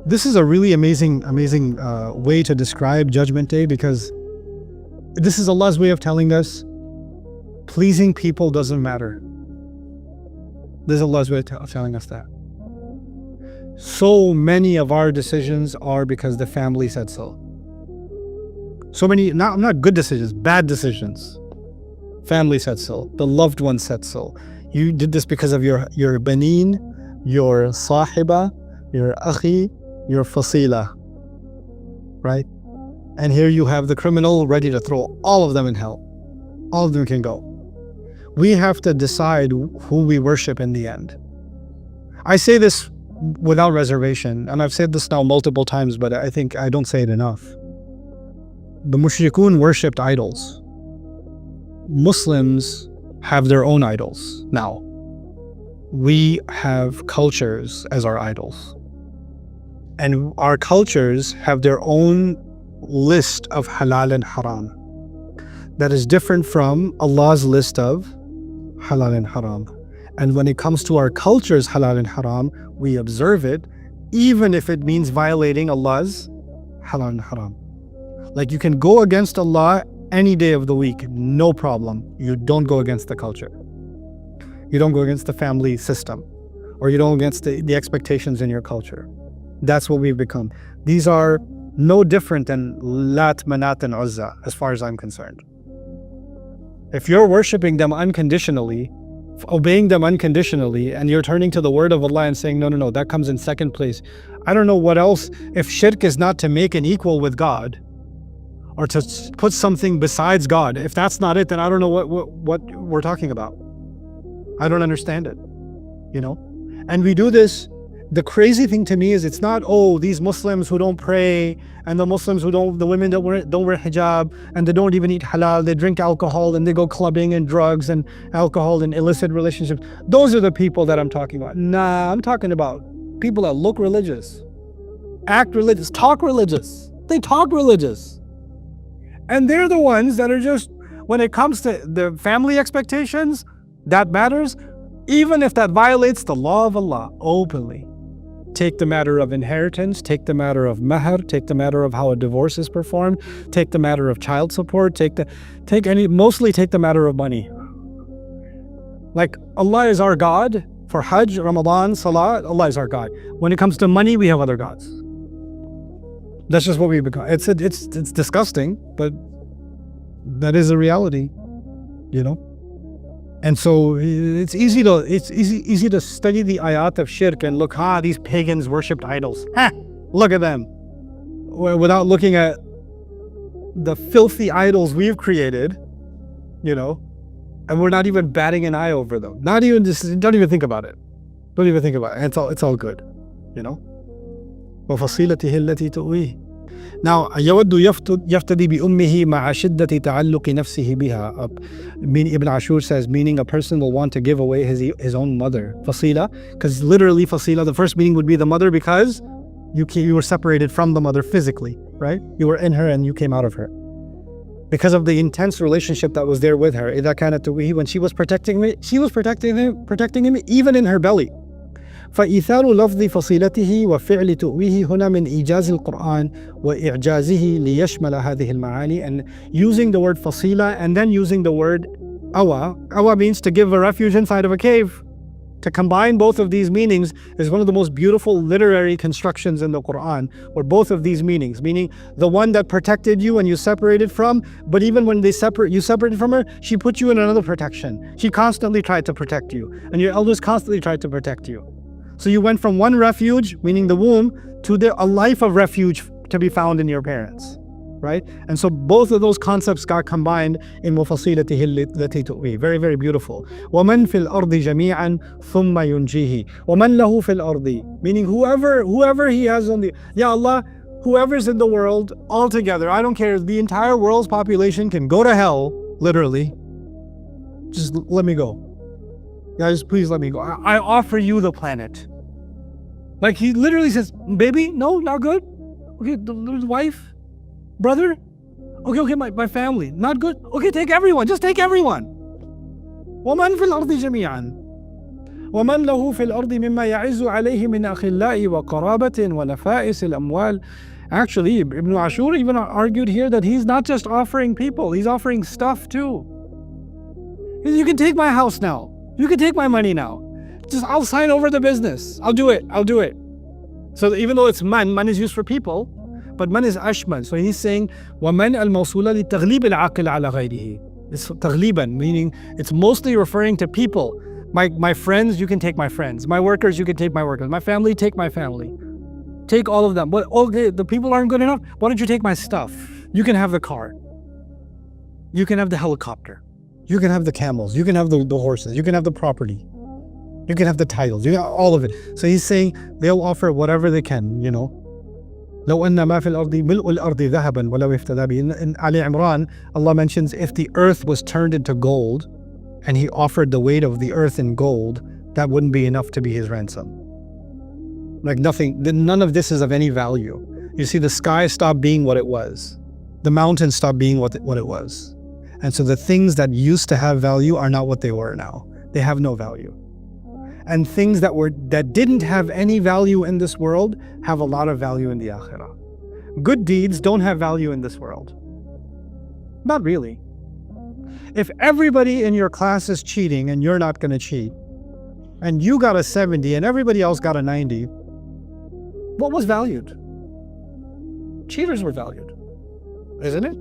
This is a really amazing way to describe Judgment Day, because this is Allah's way of telling us pleasing people doesn't matter. This is Allah's way of telling us that. So many of our decisions are because the family said so. So many, not good decisions, bad decisions. Family said so. The loved one said so. You did this because of your baneen, your sahiba, your akhi, your fasila. Right? And here you have the criminal ready to throw all of them in hell. All of them can go. We have to decide who we worship in the end. I say this without reservation, and I've said this now multiple times, but I think I don't say it enough. The mushrikun worshipped idols. Muslims have their own idols now. We have cultures as our idols. And our cultures have their own list of halal and haram that is different from Allah's list of halal and haram. And when it comes to our culture's halal and haram, we observe it, even if it means violating Allah's halal and haram. Like, you can go against Allah any day of the week, no problem. You don't go against the culture. You don't go against the family system, or you don't go against the expectations in your culture. That's what we've become. These are no different than Lat, Manat, and Uzza, as far as I'm concerned. If you're worshipping them unconditionally, obeying them unconditionally, and you're turning to the word of Allah and saying, no, that comes in second place. I don't know what else. If shirk is not to make an equal with God, or to put something besides God, if that's not it, then I don't know what we're talking about. I don't understand it, you know? And we do this. The crazy thing to me is, it's not, these Muslims who don't pray, and the Muslims who the women don't wear hijab, and they don't even eat halal, they drink alcohol, and they go clubbing and drugs and alcohol and illicit relationships. Those are the people that I'm talking about. Nah, I'm talking about people that look religious, act religious, talk religious. They talk religious. And they're the ones that are just, when it comes to the family expectations, that matters, even if that violates the law of Allah openly. Take the matter of inheritance, take the matter of mahar, take the matter of how a divorce is performed, take the matter of child support, mostly take the matter of money. Like, Allah is our God for Hajj, Ramadan, Salah. Allah is our God. When it comes to money, we have other gods. That's just what we become. It's disgusting, but that is a reality, you know. And so it's easy to study the ayat of shirk and look, these pagans worshipped idols. Look at them. Without looking at the filthy idols we've created, you know, and we're not even batting an eye over them. Don't even think about it. Don't even think about it. It's all good, you know. وفصيلته التي تؤويه. Now, يود يفتدي بأمه مع شدة تعلق نفسه بها. Ibn Ashur says, meaning a person will want to give away his own mother. Fasila, because literally fasila, the first meaning would be the mother, because you were separated from the mother physically, right? You were in her and you came out of her. Because of the intense relationship that was there with her. إذا كانت تؤويه, when she was protecting me, she was protecting him even in her belly. فإيثار لفظ فصيلته وفعل تؤويه هنا من إيجاز القرآن وإعجازه ليشمل هذه المعاني. And using the word fasila and then using the word awa means to give a refuge inside of a cave. To combine both of these meanings is one of the most beautiful literary constructions in the Quran, where both of these meanings, meaning the one that protected you and you separated from, but even when you separated from her, she put you in another protection. She constantly tried to protect you, and your elders constantly tried to protect you. So you went from one refuge, meaning the womb, to a life of refuge to be found in your parents, right? And so both of those concepts got combined in وَفَصِيلَتِهِ الَّتِي تُؤْوِيهِ. Very, very beautiful. وَمَنْ فِي الْأَرْضِ جَمِيعًا ثُمَّ يُنْجِيهِ وَمَنْ لَهُ فِي الْأَرْضِ, meaning whoever he has on the, Ya Allah, whoever's in the world altogether, I don't care, the entire world's population can go to hell, literally. Just let me go. Guys, please let me go. I offer you the planet. Like, he literally says, baby, no, not good. Okay, the wife, brother. Okay, my family, not good. Okay, take everyone. Just take everyone. وَمَنْ فِي الْأَرْضِ جَمِيعًا وَمَنْ لَهُ فِي الْأَرْضِ مِمَّا يَعِزُّ عَلَيْهِ مِنْ أَخِلَّاءِ وَقَرَابَةٍ وَنَفَائِسِ الْأَمْوَالِ. Actually, Ibn Ashur even argued here that he's not just offering people, he's offering stuff too. You can take my house now. You can take my money now. Just, I'll sign over the business. I'll do it. So even though it's man is used for people, but man is ashmal. So he's saying, وَمَنْ الْمَوْصُولَ لِتَغْلِيبِ الْعَقِلِ عَلَى غَيْرِهِ. It's تغليبا, meaning it's mostly referring to people. My friends, you can take my friends. My workers, you can take my workers. My family, take my family. Take all of them. But okay, the people aren't good enough. Why don't you take my stuff? You can have the car. You can have the helicopter. You can have the camels. You can have the horses. You can have the property. You can have the titles. You can have all of it. So he's saying they'll offer whatever they can, you know. لو أن ما في الأرض ملء الأرض ذهبا ولو افتدى به. In Ali Imran, Allah mentions if the earth was turned into gold and he offered the weight of the earth in gold, that wouldn't be enough to be his ransom. Like nothing, none of this is of any value. You see, the sky stopped being what it was. The mountain stopped being what it was. And so the things that used to have value are not what they were now. They have no value. And things that didn't have any value in this world have a lot of value in the Akhirah. Good deeds don't have value in this world. Not really. If everybody in your class is cheating and you're not going to cheat, and you got a 70 and everybody else got a 90, what was valued? Cheaters were valued, isn't it?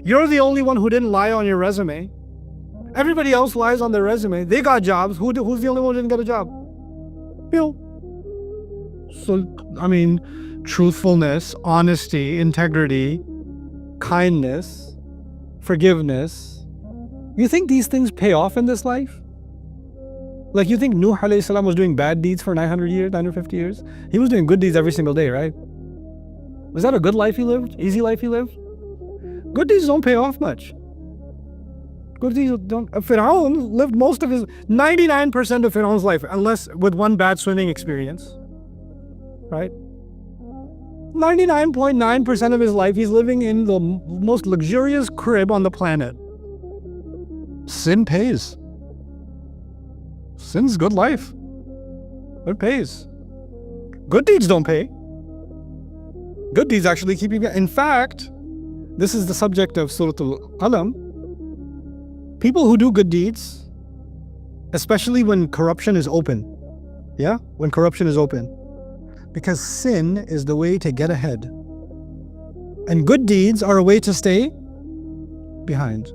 You're the only one who didn't lie on your resume. Everybody else lies on their resume. They got jobs. Who's the only one who didn't get a job? You. So, I mean, truthfulness, honesty, integrity, kindness, forgiveness. You think these things pay off in this life? Like, you think Nuh alayhi salam was doing bad deeds for 900 years, 950 years? He was doing good deeds every single day, right? Was that a good life he lived? Easy life he lived? Good deeds don't pay off much. Good deeds don't. Fir'aun lived 99% of Fir'aun's life, unless with one bad swimming experience, right? 99.9% of his life, he's living in the most luxurious crib on the planet. Sin pays. Sin's good life. It pays. Good deeds don't pay. Good deeds actually keep you. In fact, this is the subject of Surah Al-Qalam. People who do good deeds, especially when corruption is open. Yeah? When corruption is open. Because sin is the way to get ahead. And good deeds are a way to stay behind.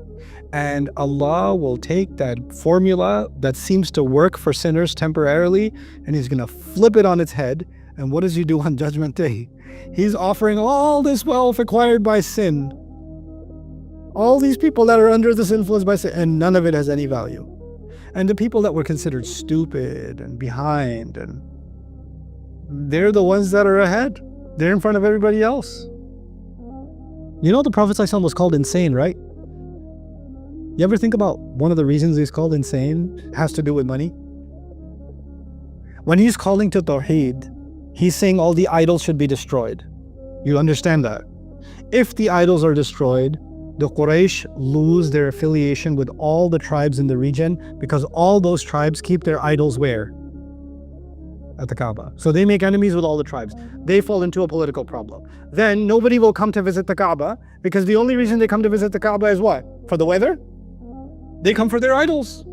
And Allah will take that formula that seems to work for sinners temporarily, and He's going to flip it on its head. And what does He do on Judgment Day? He's offering all this wealth acquired by sin. All these people that are under this influence by sin, and none of it has any value. And the people that were considered stupid and behind, and they're the ones that are ahead. They're in front of everybody else. You know, the Prophet ﷺ was called insane, right? You ever think about one of the reasons he's called insane has to do with money? When he's calling to Tawheed, he's saying all the idols should be destroyed. You understand that? If the idols are destroyed, the Quraysh lose their affiliation with all the tribes in the region, because all those tribes keep their idols where? At the Kaaba. So they make enemies with all the tribes. They fall into a political problem. Then nobody will come to visit the Kaaba, because the only reason they come to visit the Kaaba is what? For the weather? They come for their idols.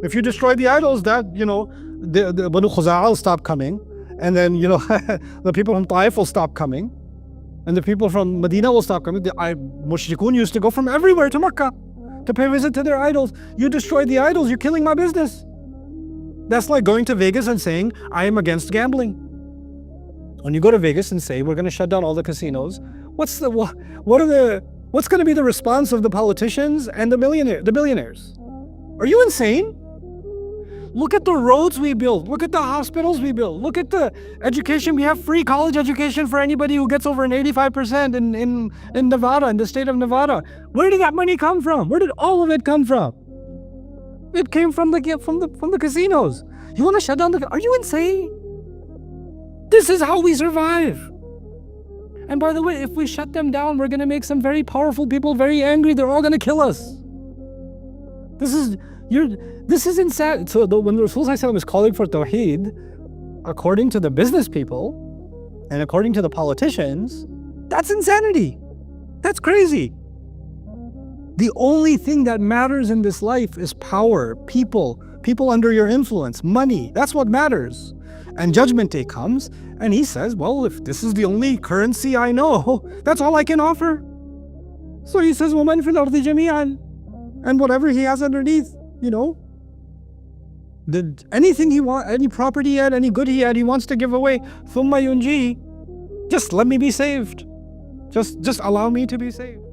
If you destroy the idols, that, you know, the Banu Khuza'ah will stop coming. And then, you know, the people from Taif will stop coming. And the people from Medina will stop coming. The Mushrikun used to go from everywhere to Makkah to pay visit to their idols. You destroy the idols, you're killing my business. That's like going to Vegas and saying, I am against gambling. When you go to Vegas and say, we're going to shut down all the casinos, what's going to be the response of the politicians and the billionaires? Are you insane? Look at the roads we build. Look at the hospitals we build. Look at the education. We have free college education for anybody who gets over an 85% in Nevada, in the state of Nevada. Where did that money come from? Where did all of it come from? It came from the casinos. You want to shut down are you insane? This is how we survive. And by the way, if we shut them down, we're going to make some very powerful people very angry. They're all going to kill us. This is insane. So when the Rasul ﷺ is calling for Tawheed, according to the business people and according to the politicians, that's insanity. That's crazy. The only thing that matters in this life is power, people under your influence, money. That's what matters. And Judgment Day comes, and he says, well, if this is the only currency I know, that's all I can offer. So he says, وَمَنْ فِي الْأَرْضِ جَمِيعًا, and whatever he has underneath, anything he wants, any property he had, any good he had, he wants to give away. ثُمَّ يُنْجِي, just let me be saved. Just allow me to be saved.